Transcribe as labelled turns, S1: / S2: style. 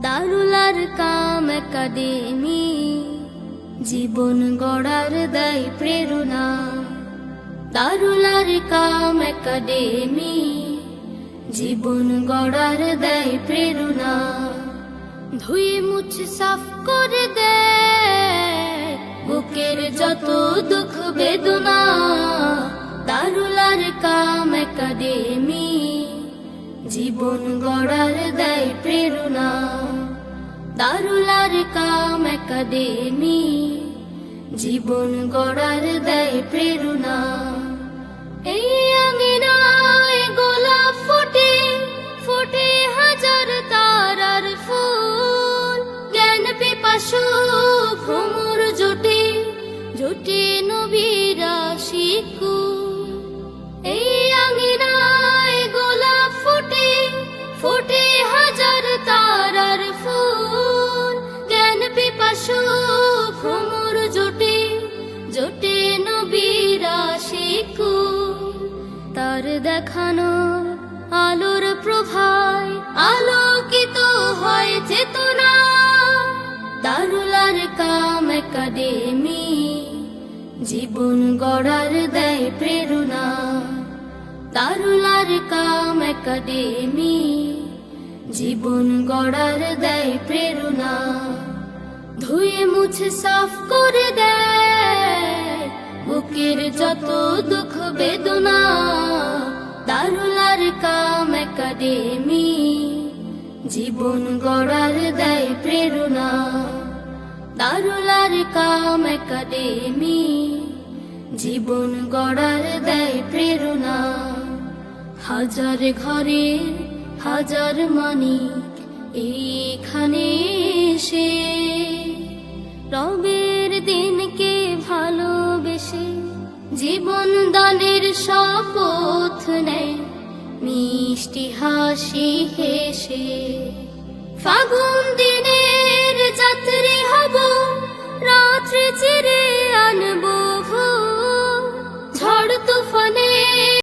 S1: দারুল Arkam academy জীবন গড়ার দেয় প্রেরণা। দারুল আরকাম একাডেমি জীবন গড়ার দেয় প্রেরণা। ধুয়ে মুছে সাফ করে দেয় বুকের যত দুঃখ বেদনা। দারুল আরকাম একাডেমি জীবন গড়ার দেয় প্রেরণা। দারুল আরকাম একাডেমি জীবন গড়ার দেয় প্রেরণা। এই আঙিনায় গোলাপ ফোটে, ফোটে হাজার তারার ফুল। জ্ঞান পিপাসু ভ্রমর জোটে, জোটে নবীরা শিকুল। এই আঙিনায় গোলাপ ফোটে, ফোটে হাজার তারার ফুল। জ্ঞান পিপাসু ভ্রমর জোটে, জোটে নবীরা শিকুল। তার দেখানো আলোর প্রভায় আলোকিত হয় চেতনা। দারুল আরকাম একাডেমি জীবন গড়ার দেয় প্রেরণা। দারুল আরকাম একাডেমি জীবন গড়ার দেয় প্রেরণা। ধুয়ে মুছে সাফ করে দেয় বুকের যত দুঃখ বেদনা। দারুল আরকাম একাডেমি জীবন গড়ার দেয় প্রেরণা। দারুল আরকাম একাডেমি জীবন গড়ার দেয় প্রেরণা। হাজার ঘরে হাজার মানিক এইখানে এসে রবের দিনকে ভালোবেসে জীবন দানের শপথ নেয় মিষ্টি হাসি হেসে। ফাগুন দিনে